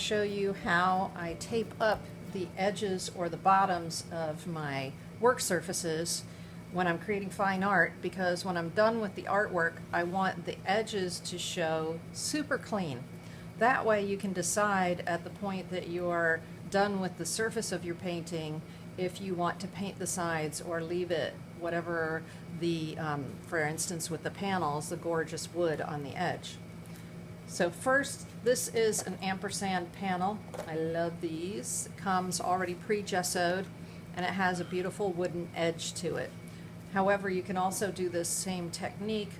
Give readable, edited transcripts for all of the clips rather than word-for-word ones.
show you how I tape up the edges or the bottoms of my work surfaces when I'm creating fine art, because when I'm done with the artwork, I want the edges to show super clean. That way you can decide at the point that you're done with the surface of your painting if you want to paint the sides or leave it whatever the, for instance with the panels, the gorgeous wood on the edge. So first, this is an Ampersand panel. I love these. It comes already pre-gessoed and it has a beautiful wooden edge to it. However, you can also do this same technique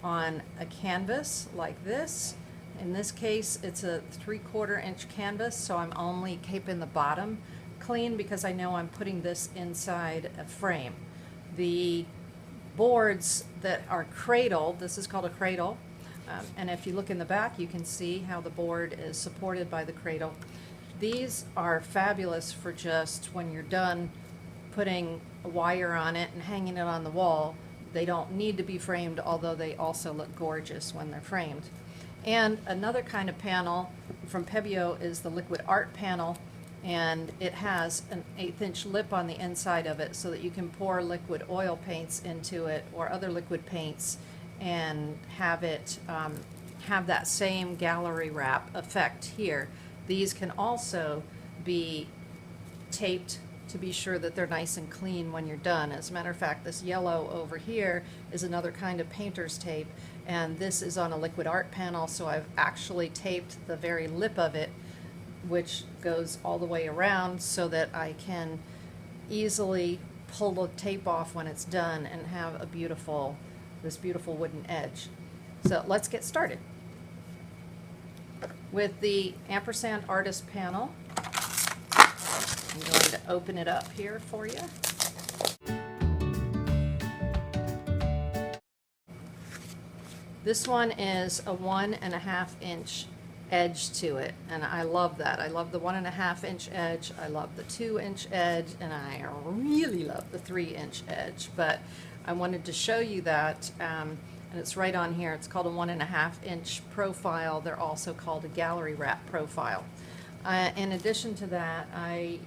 on a canvas like this. In this case, it's a 3/4 inch canvas, so I'm only keeping the bottom clean because I know I'm putting this inside a frame. The boards that are cradled, this is called a cradle, and if you look in the back, you can see how the board is supported by the cradle. These are fabulous for just when you're done putting a wire on it and hanging it on the wall. They don't need to be framed, although they also look gorgeous when they're framed. And another kind of panel from Pebeo is the liquid art panel, and it has an 1/8 inch lip on the inside of it so that you can pour liquid oil paints into it or other liquid paints and have it have that same gallery wrap effect here. These can also be taped to be sure that they're nice and clean when you're done. As a matter of fact, this yellow over here is another kind of painter's tape, and this is on a liquid art panel, so I've actually taped the very lip of it, which goes all the way around so that I can easily pull the tape off when it's done and have a beautiful, this beautiful wooden edge. So let's get started. With the Ampersand Artist panel, I'm going to open it up here for you. This one is a 1.5 inch edge to it, and I love that. I love the 1.5 inch edge, I love the 2 inch edge, and I really love the 3 inch edge. But I wanted to show you that, and it's right on here. It's called a 1.5 inch profile. They're also called a gallery wrap profile. In addition to that, I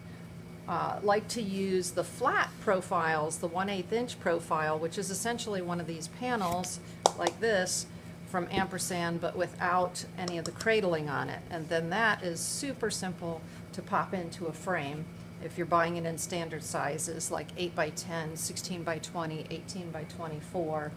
like to use the flat profiles, the 1/8 inch profile, which is essentially one of these panels like this from Ampersand, but without any of the cradling on it. And then that is super simple to pop into a frame if you're buying it in standard sizes like 8x10, 16x20, 18x24.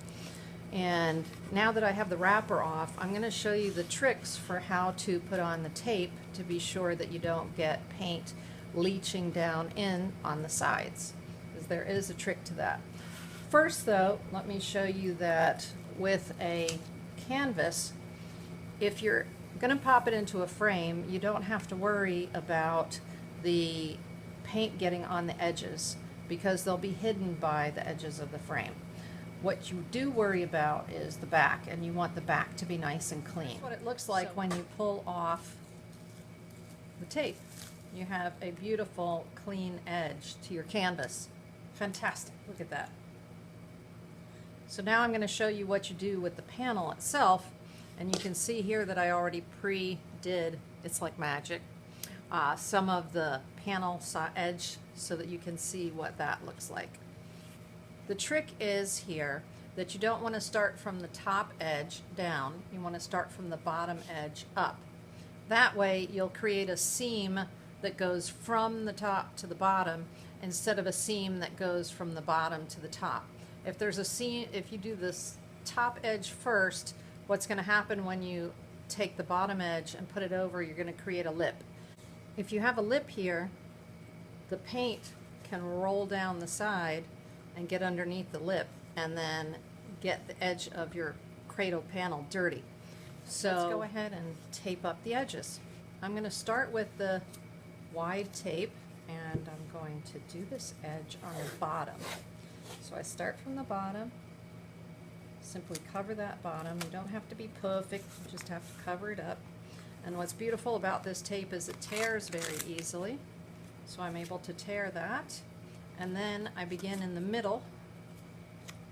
And now that I have the wrapper off, I'm going to show you the tricks for how to put on the tape to be sure that you don't get paint leaching down in on the sides, because there is a trick to that. First though, let me show you that with a canvas, if you're going to pop it into a frame, you don't have to worry about the paint getting on the edges because they'll be hidden by the edges of the frame. What you do worry about is the back, and you want the back to be nice and clean. That's what it looks like when you pull off the tape. You have a beautiful clean edge to your canvas. Fantastic, look at that. So now I'm going to show you what you do with the panel itself, and you can see here that I already pre-did, it's like magic, some of the panel edge so that you can see what that looks like. The trick is here that you don't want to start from the top edge down, you want to start from the bottom edge up. That way you'll create a seam that goes from the top to the bottom instead of a seam that goes from the bottom to the top. If there's a seam, if you do this top edge first, what's going to happen when you take the bottom edge and put it over, you're going to create a lip. If you have a lip here, the paint can roll down the side and get underneath the lip and then get the edge of your cradle panel dirty. So let's go ahead and tape up the edges. I'm going to start with the wide tape, and I'm going to do this edge on the bottom. So I start from the bottom, simply cover that bottom. You don't have to be perfect, you just have to cover it up. And what's beautiful about this tape is it tears very easily, so I'm able to tear that. And then I begin in the middle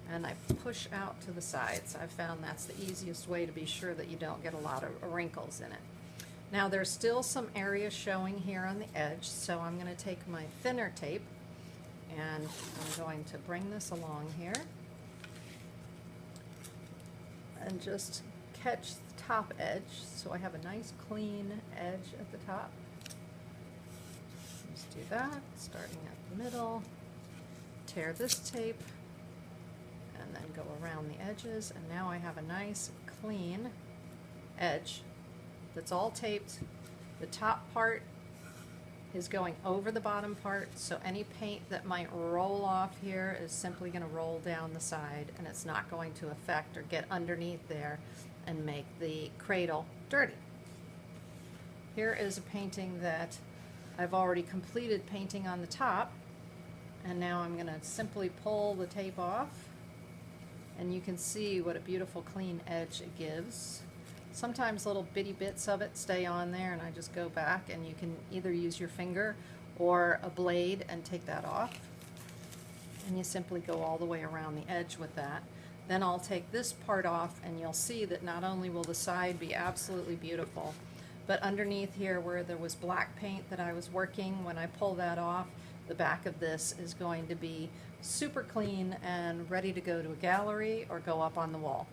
and I push out to the sides. I've found that's the easiest way to be sure that you don't get a lot of wrinkles in it. Now there's still some area showing here on the edge, so I'm going to take my thinner tape and I'm going to bring this along here and just catch the top edge so I have a nice clean edge at the top. Let's do that, starting at the middle, tear this tape, and then go around the edges, and now I have a nice clean edge that's all taped. The top part is going over the bottom part, so any paint that might roll off here is simply going to roll down the side, and it's not going to affect or get underneath there and make the cradle dirty. Here is a painting that I've already completed painting on the top, and now I'm going to simply pull the tape off, and you can see what a beautiful clean edge it gives. Sometimes little bitty bits of it stay on there, and I just go back, and you can either use your finger or a blade and take that off, and you simply go all the way around the edge with that. Then I'll take this part off, and you'll see that not only will the side be absolutely beautiful, but underneath here where there was black paint that I was working, when I pull that off, the back of this is going to be super clean and ready to go to a gallery or go up on the wall.